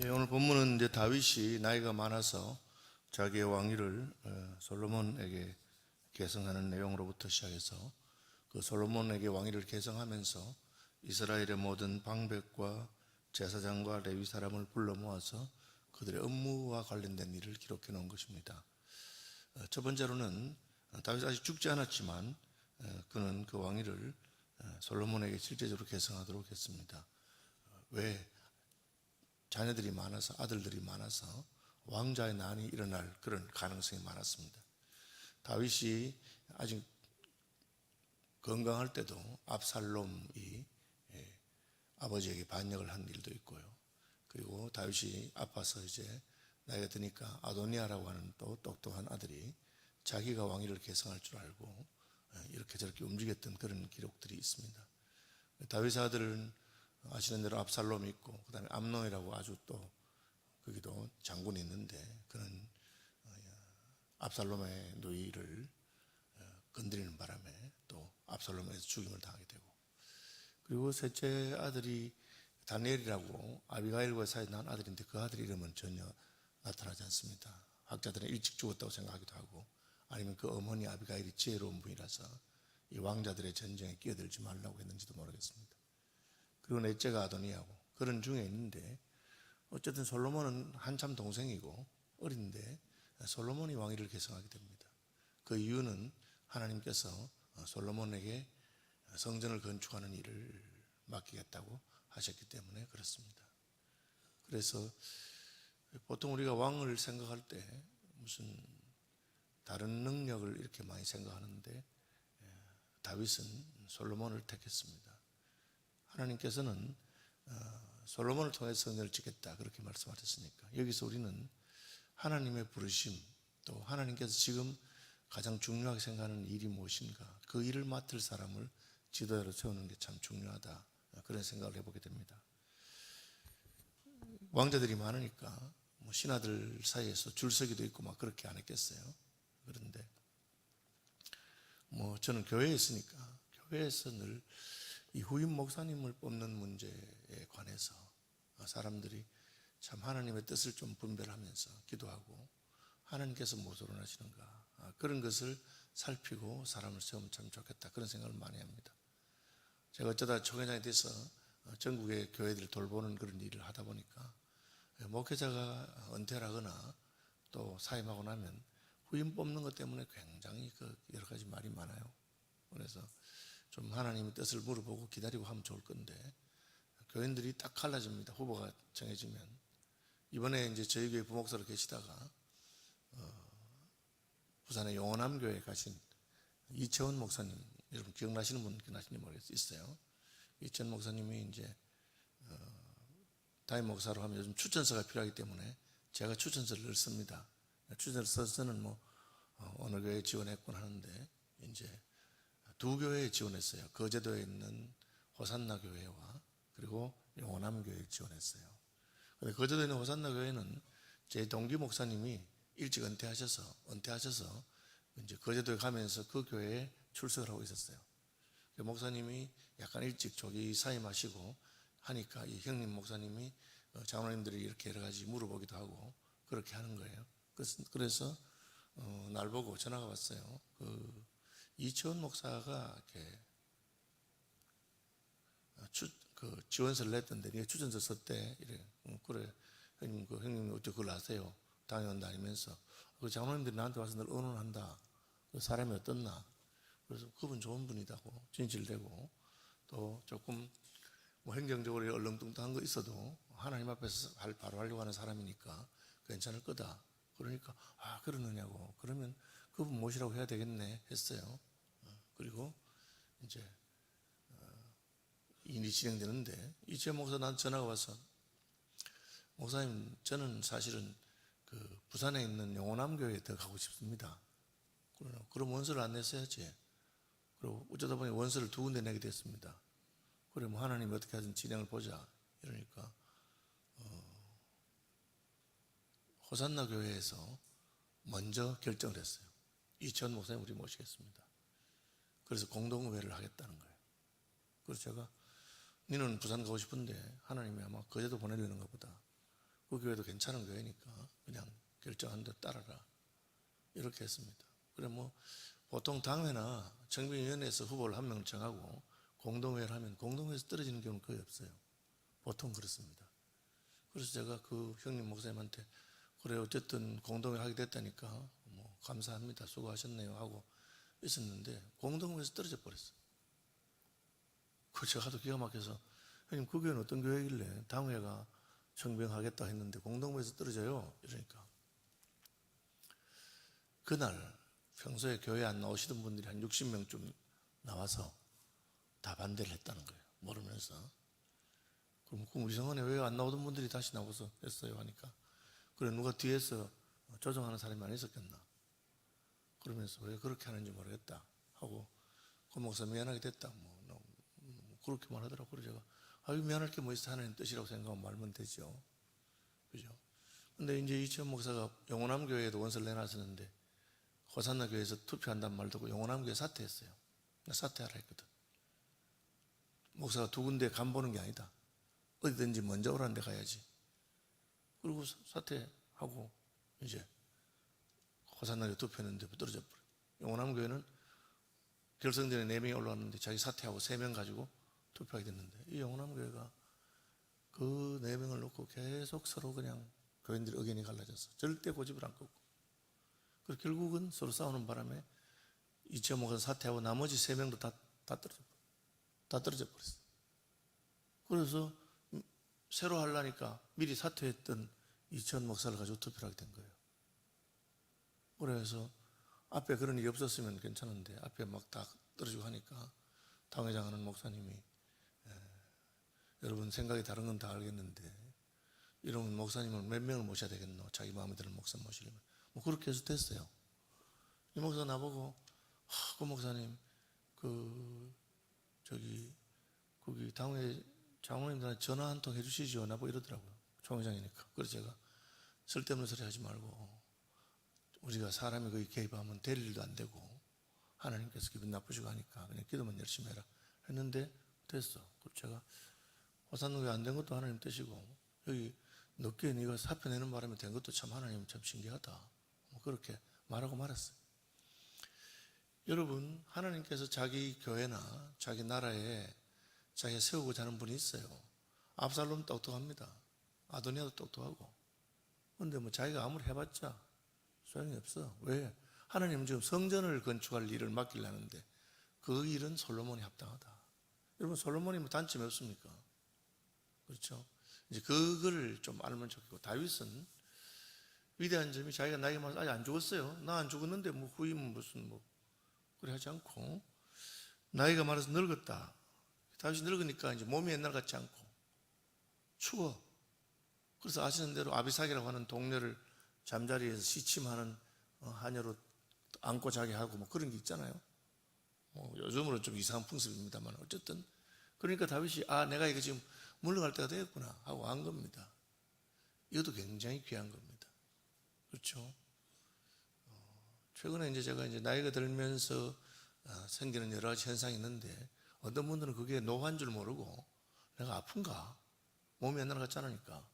네, 오늘 본문은 이제 다윗이 나이가 많아서 자기의 왕위를 솔로몬에게 계승하는 내용으로부터 시작해서 그 솔로몬에게 왕위를 계승하면서 이스라엘의 모든 방백과 제사장과 레위 사람을 불러 모아서 그들의 업무와 관련된 일을 기록해 놓은 것입니다. 첫 번째로는 다윗이 아직 죽지 않았지만 그는 그 왕위를 솔로몬에게 실제적으로 계승하도록 했습니다. 왜? 자녀들이 많아서, 아들들이 많아서 왕자의 난이 일어날 그런 가능성이 많았습니다. 다윗이 아직 건강할 때도 압살롬이 아버지에게 반역을 한 일도 있고요. 그리고 다윗이 아파서 이제 나이가 드니까 아도니아라고 하는 또 똑똑한 아들이 자기가 왕위를 계승할 줄 알고 이렇게 저렇게 움직였던 그런 기록들이 있습니다. 다윗의 아들은 아시는 대로 압살롬이 있고 그 다음에 암논이라고 아주 또 거기도 장군이 있는데 그는 압살롬의 누이를 건드리는 바람에 또 압살롬에서 죽임을 당하게 되고, 그리고 셋째 아들이 다니엘이라고 아비가일과 사이에 난 아들인데 그 아들 이름은 전혀 나타나지 않습니다. 학자들은 일찍 죽었다고 생각하기도 하고 아니면 그 어머니 아비가일이 지혜로운 분이라서 이 왕자들의 전쟁에 끼어들지 말라고 했는지도 모르겠습니다. 그리고 넷째가 아도니아고 그런 중에 있는데, 어쨌든 솔로몬은 한참 동생이고 어린데 솔로몬이 왕위를 계승하게 됩니다. 그 이유는 하나님께서 솔로몬에게 성전을 건축하는 일을 맡기겠다고 하셨기 때문에 그렇습니다. 그래서 보통 우리가 왕을 생각할 때 무슨 다른 능력을 이렇게 많이 생각하는데 다윗은 솔로몬을 택했습니다. 하나님께서는 솔로몬을 통해서 성전을 짓겠다 그렇게 말씀하셨으니까 여기서 우리는 하나님의 부르심, 또 하나님께서 지금 가장 중요하게 생각하는 일이 무엇인가, 그 일을 맡을 사람을 지도자로 세우는 게 참 중요하다, 그런 생각을 해보게 됩니다. 왕자들이 많으니까 뭐 신하들 사이에서 줄서기도 있고 막 그렇게 안 했겠어요. 그런데 뭐 저는 교회에 있으니까 교회에서 늘 이 후임 목사님을 뽑는 문제에 관해서 사람들이 참 하나님의 뜻을 좀 분별하면서 기도하고 하나님께서 무엇으로 하시는가, 그런 것을 살피고 사람을 세우면 참 좋겠다, 그런 생각을 많이 합니다. 제가 어쩌다 초계장이 돼서 전국의 교회들을 돌보는 그런 일을 하다 보니까 목회자가 은퇴를 하거나 또 사임하고 나면 후임 뽑는 것 때문에 굉장히 여러 가지 말이 많아요. 그래서 좀 하나님의 뜻을 물어보고 기다리고 하면 좋을 건데 교인들이 딱 갈라집니다. 후보가 정해지면. 이번에 이제 저희 교회 부목사로 계시다가 부산의 용원암교회에 가신 이채원 목사님, 여러분 기억나시는 분 기억나시는지 모르겠어요. 이채원 목사님이 이제 담임 목사로 하면 요즘 추천서가 필요하기 때문에 제가 추천서를 늘 씁니다. 추천서 써서는 뭐 어느 교회에 지원했곤 하는데 이제 두 교회에 지원했어요. 거제도에 있는 호산나 교회와 그리고 용원암 교회에 지원했어요. 근데 거제도에 있는 호산나 교회는 제 동기 목사님이 일찍 은퇴하셔서 이제 거제도에 가면서 그 교회에 출석을 하고 있었어요. 목사님이 약간 일찍 조기 사임하시고 하니까 이 형님 목사님이 장로님들이 이렇게 여러 가지 물어보기도 하고 그렇게 하는 거예요. 그래서 날 보고 전화가 왔어요. 이채원 목사가 이렇게 지원서를 냈던데 네가 추천서 썼대. 이래. 그래. 형님 어떻게 그걸 아세요? 당연히 다니면서 그 장로님들이 나한테 와서 늘 의논한다. 그 사람이 어떻나? 그래서 그분 좋은 분이다고 진실되고 또 조금 뭐 행정적으로 얼렁뚱땅한 거 있어도 하나님 앞에서 바로 하려고 하는 사람이니까 괜찮을 거다. 그러니까 그러느냐고. 그러면 그분 모시라고 해야 되겠네 했어요. 그리고 이제 일이 진행되는데 이채원 목사 나한테 전화가 와서 목사님 저는 사실은 부산에 있는 용원암 교회에 더 가고 싶습니다. 그럼 원서를 안 냈어야지. 그리고 어쩌다 보니 원서를 두 군데 내게 됐습니다. 그래 뭐 하나님이 어떻게 하든 진행을 보자 이러니까 호산나 교회에서 먼저 결정을 했어요. 이채원 목사님 우리 모시겠습니다. 그래서 공동의회를 하겠다는 거예요. 그래서 제가 너는 부산 가고 싶은데 하나님이 아마 거제도 보내려는가 보다. 그 교회도 괜찮은 교회니까 그냥 결정한 대로 따라라. 이렇게 했습니다. 그래 뭐 보통 당회나 정비위원회에서 후보를 한 명을 정하고 공동회의를 하면 공동회의에서 떨어지는 경우는 거의 없어요. 보통 그렇습니다. 그래서 제가 그 형님 목사님한테 그래 어쨌든 공동회의 하게 됐다니까 뭐 감사합니다. 수고하셨네요 하고 있었는데 공동회의에서 떨어져 버렸어요. 그 제가 하도 기가 막혀서 형님 그 교회는 어떤 교회길래 당회가 청병하겠다 했는데 공동회의에서 떨어져요. 이러니까 그날 평소에 교회 안 나오시던 분들이 한 60명쯤 나와서 다 반대를 했다는 거예요. 모르면서. 그럼 우리 성원에 왜 안 나오던 분들이 다시 나와서 했어요 하니까 그래 누가 뒤에서 조정하는 사람이 안 있었겠나. 그러면서 왜 그렇게 하는지 모르겠다 하고 그 목사 미안하게 됐다 뭐 그렇게 말하더라고요. 그래서 제가 아유 미안할 게 뭐 있어 하나님 뜻이라고 생각하면 말면 되죠. 그죠? 근데 이제 이치현 목사가 영호남 교회에도 원서를 내놨었는데 호산나 교회에서 투표한다는 말 듣고 영호남 교회 사퇴했어요. 나 사퇴하라 했거든. 목사가 두 군데 간 보는 게 아니다. 어디든지 먼저 오라는 데 가야지. 그리고 사퇴하고 이제 호산나 교회 투표했는데 떨어져 버려. 영호남 교회는 결성전에 4명이 올라왔는데 자기 사퇴하고 3명 가지고 투표하게 됐는데 이 영호남 교회가 그 4명을 놓고 계속 서로 그냥 교인들의 의견이 갈라졌어. 절대 고집을 안 꺾고. 그리고 결국은 서로 싸우는 바람에 이치현 목사 사퇴하고 나머지 3명도 다 떨어져 버렸어. 그래서 새로 하려니까 미리 사퇴했던 이치현 목사를 가지고 투표를 하게 된 거예요. 그래서 앞에 그런 일이 없었으면 괜찮은데 앞에 막 다 떨어지고 하니까 당회장 하는 목사님이 여러분 생각이 다른 건 다 알겠는데 이러면 목사님은 몇 명을 모셔야 되겠노? 자기 마음에 드는 목사 모시려면 뭐 그렇게 해서 됐어요. 이 목사 나보고 그 목사님 거기 당회 장로님들한테 전화 한 통 해주시죠 나보고 이러더라고요. 총회장이니까. 그래서 제가 쓸데없는 소리 하지 말고 우리가 사람이 거기 개입하면 될 일도 안 되고 하나님께서 기분 나쁘시고 하니까 그냥 기도만 열심히 해라 했는데 됐어. 그래서 제가 호산노회 안 된 것도 하나님 뜻이고 여기 늦게 네가 사표 내는 바람에 된 것도 참 하나님 참 신기하다. 뭐 그렇게 말하고 말았어요. 여러분 하나님께서 자기 교회나 자기 나라에 자기가 세우고자 하는 분이 있어요. 압살롬 똑똑합니다. 아도니아도 똑똑하고. 그런데 뭐 자기가 아무리 해봤자 소용이 없어. 왜? 하나님은 지금 성전을 건축할 일을 맡기려는데 그 일은 솔로몬이 합당하다. 여러분 솔로몬이 뭐 단점이 없습니까? 그렇죠? 이제 그걸 좀 알면 좋겠고 다윗은 위대한 점이 자기가 나이가 많아서 아직 안 죽었어요. 나 안 죽었는데 뭐 후임은 무슨 뭐 그래 하지 않고 나이가 많아서 늙었다. 다윗이 늙으니까 이제 몸이 옛날 같지 않고 추워. 그래서 아시는 대로 아비삭이라고 하는 동료를 잠자리에서 시침하는 하녀로 안고 자게 하고 뭐 그런 게 있잖아요. 요즘으로는 좀 이상한 풍습입니다만 어쨌든 그러니까 다윗이 내가 이거 지금 물러갈 때가 되었구나 하고 한 겁니다. 이것도 굉장히 귀한 겁니다. 그렇죠? 최근에 이제 제가 이제 나이가 들면서 생기는 여러 가지 현상이 있는데 어떤 분들은 그게 노화인 줄 모르고 내가 아픈가? 몸이 옛날 같지 않으니까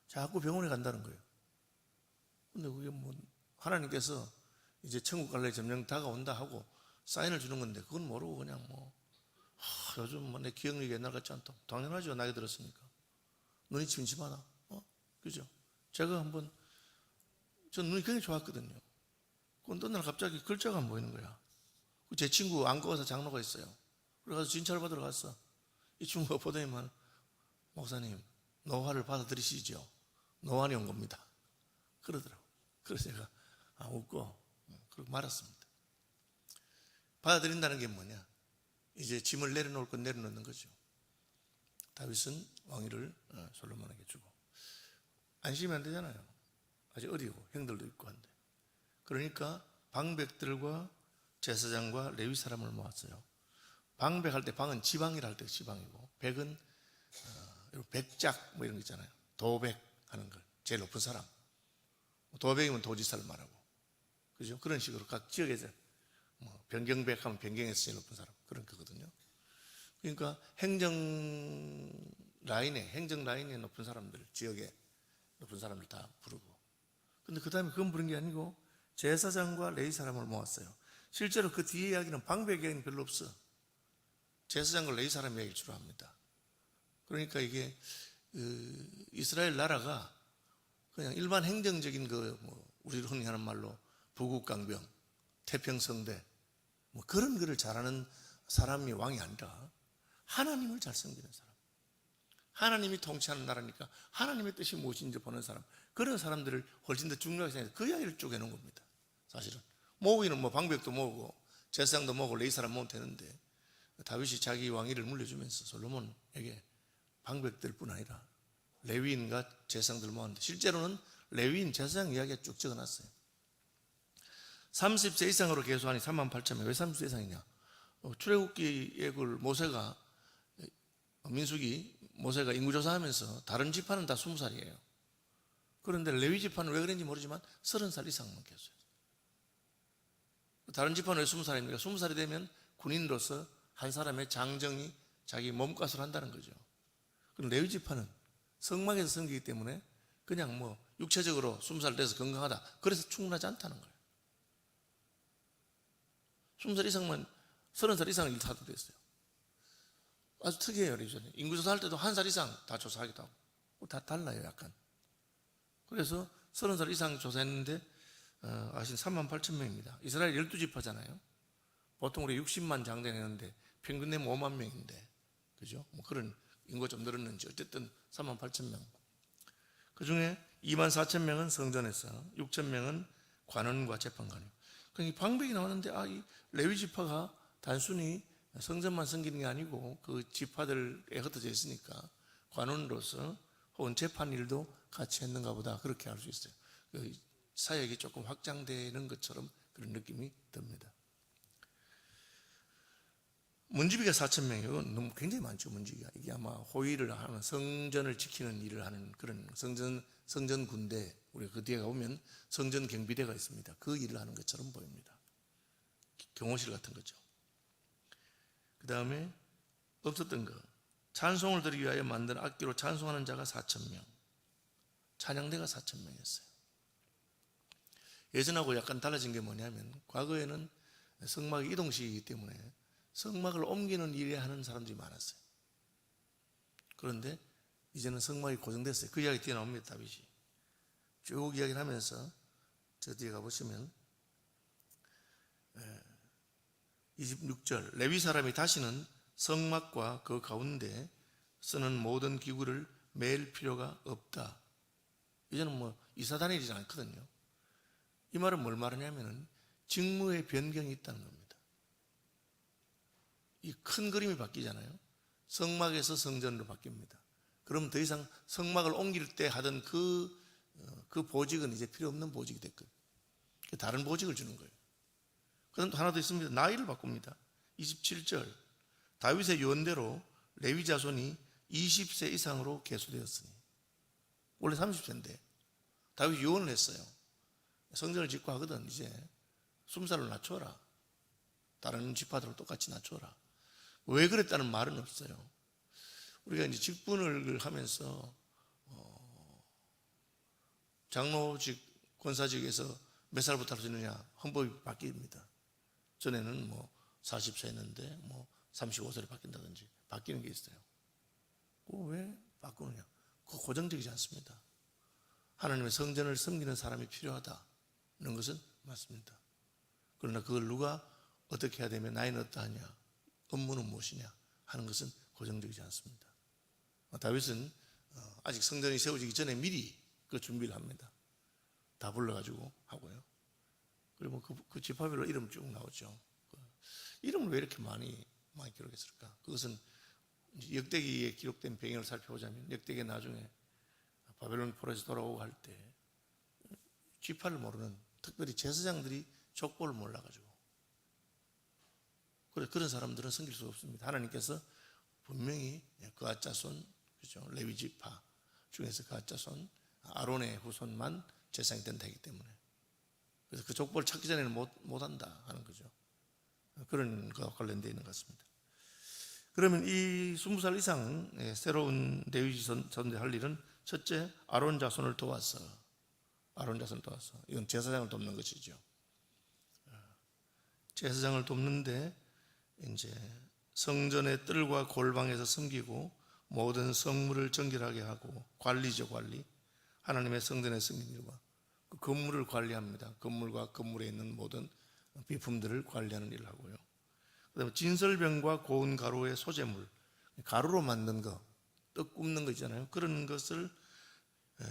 자꾸 병원에 간다는 거예요. 근데 그게 뭐 하나님께서 이제 천국 갈래 점령 다가온다 하고 사인을 주는 건데 그건 모르고 그냥 요즘 뭐 내 기억력이 옛날 같지 않다. 당연하죠. 나이 들었으니까. 눈이 침침하다. 그죠? 제가 전 눈이 굉장히 좋았거든요. 어떤 날 갑자기 글자가 안 보이는 거야. 제 친구 안고 가서 장로가 있어요. 그래서 진찰 받으러 갔어. 이 친구가 보더니만 목사님 노화를 받아들이시죠. 노안이 온 겁니다. 그러더라고. 그래서 제가 웃고 그러고 말았습니다. 받아들인다는 게 뭐냐? 이제 짐을 내려놓을 건 내려놓는 거죠. 다윗은 왕위를 솔로몬에게 주고 안심이 안 되잖아요. 아직 어리고 형들도 있고 한데. 그러니까 방백들과 제사장과 레위 사람을 모았어요. 방백할 때 방은 지방이라 할 때 지방이고 백은 백작 뭐 이런 거 있잖아요. 도백 하는 걸 제일 높은 사람. 도백이면 도지사를 말하고 그죠? 그런 식으로 각 지역에서 변경백 하면 변경에서 제일 높은 사람 그런 거거든요. 그러니까 행정 라인에 높은 사람들 지역에 높은 사람들 다 부르고. 근데 그 다음에 그건 부른 게 아니고 제사장과 레위 사람을 모았어요. 실제로 그 뒤에 이야기는 방백 이야기는 별로 없어. 제사장과 레위 사람 이야기를 주로 합니다. 그러니까 이게 이스라엘 나라가 그냥 일반 행정적인 우리로 흔히 하는 말로 부국강병, 태평성대 그런 거를 잘하는 사람이 왕이 아니라 하나님을 잘 섬기는 사람, 하나님이 통치하는 나라니까 하나님의 뜻이 무엇인지 보는 사람, 그런 사람들을 훨씬 더 중요하게 생각해서 그 이야기를 쪼개놓은 겁니다. 사실은 모으기는 방백도 모으고 제사장도 모으고 레위 사람 모으면 되는데, 다윗이 자기 왕위를 물려주면서 솔로몬에게 방백들뿐 아니라 레위인과 제사장들 모았는데, 실제로는 레위인 제사장 이야기가 쭉 적어놨어요. 30세 이상으로 계수하니 38,000명. 왜 30세 이상이냐? 출애굽기에 모세가 인구조사하면서 다른 지파는 다 20살이에요. 그런데 레위 지파는 왜 그런지 모르지만 30살 이상만 계수해요. 다른 지파는 왜 20살입니까? 20살이 되면 군인으로서 한 사람의 장정이 자기 몸값을 한다는 거죠. 그럼 레위 지파는 성막에서 섬기기 때문에 그냥 육체적으로 20살 돼서 건강하다, 그래서 충분하지 않다는 거예요. 20살 이상만, 30살 이상을 일타도 됐어요. 아주 특이해요. 인구조사 할 때도 1살 이상 다 조사하기도 하고 다 달라요, 약간. 그래서 30살 이상 조사했는데 아신 38,000명입니다. 이스라엘 12지파잖아요. 보통 우리 60만 장대 내는데 평균 내면 5만 명인데, 그죠? 그런 인구가 좀 늘었는지 어쨌든 38,000명. 그 중에 24,000명은 성전에서, 6,000명은 관원과 재판관이요. 그러니까 방백이 나왔는데 이 레위 지파가 단순히 성전만 섬기는 게 아니고 그 지파들에 흩어져 있으니까 관원으로서 혹은 재판 일도 같이 했는가 보다, 그렇게 알 수 있어요. 그 사역이 조금 확장되는 것처럼 그런 느낌이 듭니다. 문지기가 4,000명이고 너무 굉장히 많죠. 문지기가 이게 아마 호위를 하는, 성전을 지키는 일을 하는 그런 성전 군대, 우리가 그 뒤에 가보면 성전 경비대가 있습니다. 그 일을 하는 것처럼 보입니다. 경호실 같은 거죠. 그 다음에 없었던 거, 찬송을 드리기 위하여 만든 악기로 찬송하는 자가 4,000명, 찬양대가 4,000명이었어요. 예전하고 약간 달라진 게 뭐냐면, 과거에는 성막이 이동식이기 때문에 성막을 옮기는 일에 하는 사람들이 많았어요. 그런데 이제는 성막이 고정됐어요. 그 이야기 뒤에 나옵니다. 다윗이 쭉 이야기를 하면서 저 뒤에 가보시면 26절, 레위 사람이 다시는 성막과 그 가운데 쓰는 모든 기구를 맬 필요가 없다. 이제는 이사단일이지 않거든요. 이 말은 뭘 말하냐면은 직무의 변경이 있다는 겁니다. 이 큰 그림이 바뀌잖아요. 성막에서 성전으로 바뀝니다. 그럼 더 이상 성막을 옮길 때 하던 그 보직은 이제 필요 없는 보직이 됐거든요. 다른 보직을 주는 거예요. 그다음 또 하나 더 있습니다. 나이를 바꿉니다. 27절, 다윗의 유언대로 레위 자손이 20세 이상으로 계수되었으니, 원래 30세인데 다윗이 유언을 했어요. 성전을 짓고 하거든 이제 20살로 낮춰라. 다른 지파들을 똑같이 낮춰라. 왜 그랬다는 말은 없어요. 우리가 이제 직분을 하면서 장로직, 권사직에서 몇 살부터 할 수 있느냐, 헌법이 바뀝니다. 전에는 40세였는데 35세로 바뀐다든지 바뀌는 게 있어요. 왜 바꾸느냐? 그거 고정적이지 않습니다. 하나님의 성전을 섬기는 사람이 필요하다는 것은 맞습니다. 그러나 그걸 누가 어떻게 해야 되면 나이는 어떠하냐, 업무는 무엇이냐 하는 것은 고정적이지 않습니다. 다윗은 아직 성전이 세워지기 전에 미리 그 준비를 합니다. 다 불러가지고 하고요. 그리고 그 지파별로 이름 쭉 나오죠. 이름을 왜 이렇게 많이 기록했을까? 그것은 역대기에 기록된 배경을 살펴보자면, 역대기 나중에 바벨론 포로에서 돌아오고 할 때 지파를 모르는, 특별히 제사장들이 족보를 몰라가지고, 그런 사람들은 섬길 수 없습니다. 하나님께서 분명히 그앗 자손, 그렇죠? 레위 지파 중에서 그앗 자손 아론의 후손만 제사장이 된다 하기 때문에, 그래서 그 족보를 찾기 전에는 못한다 하는 거죠. 그런 것과 관련되어 있는 것 같습니다. 그러면 이 20살 이상 새로운 레위 자손들이 할 일은 첫째, 아론 자손을 도왔어. 아론 자손을 도왔어. 이건 제사장을 돕는 것이죠. 제사장을 돕는데 이제 성전의 뜰과 골방에서 섬기고 모든 성물을 정결하게 하고 관리죠, 관리. 하나님의 성전에 섬긴 일과 그 건물을 관리합니다. 건물과 건물에 있는 모든 비품들을 관리하는 일을 하고요. 그다음에 진설병과 고운 가루의 소재물, 가루로 만든 거, 떡 굽는 거 있잖아요. 그런 것을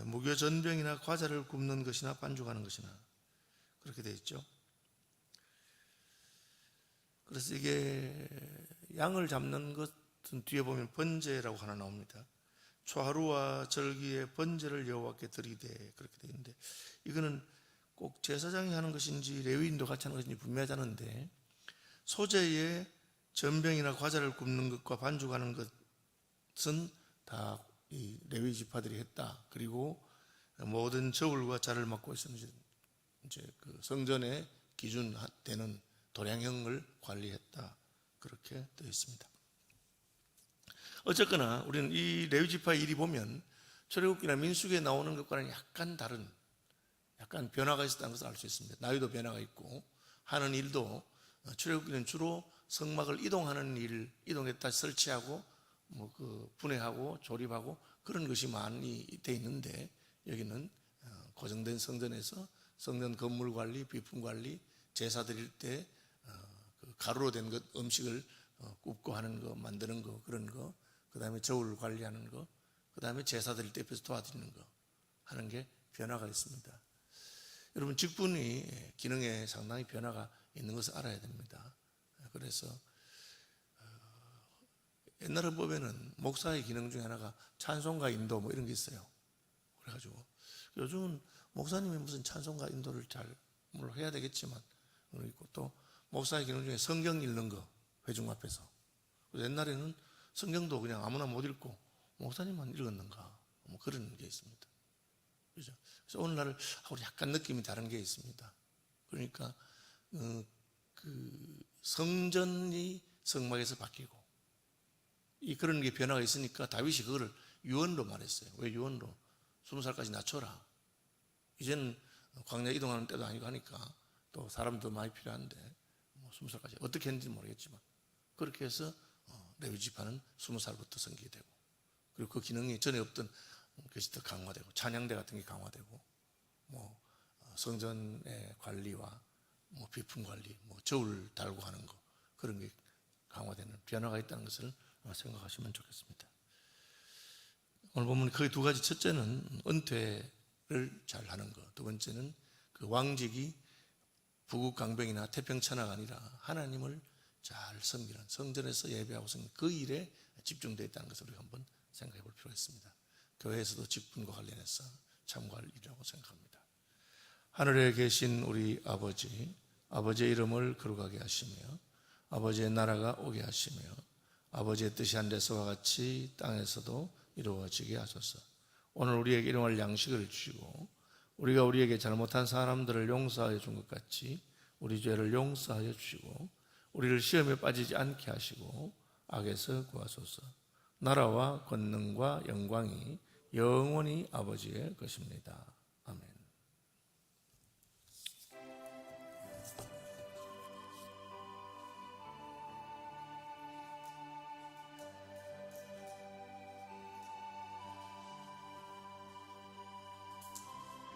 무교 전병이나 과자를 굽는 것이나 반죽하는 것이나 그렇게 되어 있죠. 그래서 이게 양을 잡는 것은 뒤에 보면 번제라고 하나 나옵니다. 초하루와 절기에 번제를 여호와께 드리되 그렇게 되어 있는데 이거는 꼭 제사장이 하는 것인지 레위인도 같이 하는 것인지 분명하지 않은데 소재에 전병이나 과자를 굽는 것과 반죽하는 것은 다 이 레위 지파들이 했다. 그리고 모든 저울과 자를 맡고 있었는 이제 그 성전의 기준 되는 도량형을 관리했다. 그렇게 되어 있습니다. 어쨌거나 우리는 이 레위 지파의 일이 보면 출애굽기나 민수기에 나오는 것과는 약간 다른, 약간 변화가 있었다는 것을 알 수 있습니다. 나이도 변화가 있고 하는 일도 출애굽기는 주로 성막을 이동하는 일, 이동했다 설치하고 뭐 그 분해하고 조립하고 그런 것이 많이 돼 있는데 여기는 고정된 성전에서 성전 건물 관리, 비품 관리, 제사 드릴 때 그 가루로 된 것, 음식을 굽고 하는 거, 만드는 거, 그런 거, 그 다음에 저울 관리하는 거, 그 다음에 제사 드릴 때 옆에서 도와드리는 거 하는 게 변화가 있습니다. 여러분 직분이 기능에 상당히 변화가 있는 것을 알아야 됩니다. 그래서 옛날에 보면은 목사의 기능 중에 하나가 찬송가 인도 뭐 이런 게 있어요. 그래가지고 요즘은 목사님이 무슨 찬송가 인도를 잘 물론 해야 되겠지만 그리고 또 목사의 기능 중에 성경 읽는 거 회중 앞에서. 옛날에는 성경도 그냥 아무나 못 읽고 목사님만 읽었는가 뭐 그런 게 있습니다. 그죠? 그래서 오늘날 하고 약간 느낌이 다른 게 있습니다. 그러니까 그 성전이 성막에서 바뀌고 이 그런 게 변화가 있으니까 다윗이 그거를 유언로 말했어요. 왜 유언로? 20살까지 낮춰라. 이제는 광야 이동하는 때도 아니고 하니까 또 사람도 많이 필요한데 20살까지 어떻게 했는지 모르겠지만 그렇게 해서 레위 지파는 20살부터 섬기게 되고 그리고 그 기능이 전에 없던 것이 더 강화되고 찬양대 같은 게 강화되고 뭐 성전의 관리와 뭐 비품 관리, 뭐 저울 달고 하는 거 그런 게 강화되는 변화가 있다는 것을 생각하시면 좋겠습니다. 오늘 보면 거의 두 가지. 첫째는 은퇴를 잘 하는 것, 두 번째는 그 왕직이 부국강병이나 태평천하가 아니라 하나님을 잘 섬기는 성전에서 예배하고 섬기는 그 일에 집중되어 있다는 것을 우리가 한번 생각해 볼 필요가 있습니다. 교회에서도 직분과 관련해서 참고할 일이라고 생각합니다. 하늘에 계신 우리 아버지, 아버지의 이름을 거룩하게 하시며 아버지의 나라가 오게 하시며 아버지의 뜻이 하늘에서와 같이 땅에서도 이루어지게 하소서. 오늘 우리에게 일용할 양식을 주시고 우리가 우리에게 잘못한 사람들을 용서하여 준 것 같이 우리 죄를 용서하여 주시고 우리를 시험에 빠지지 않게 하시고 악에서 구하소서. 나라와 권능과 영광이 영원히 아버지의 것입니다.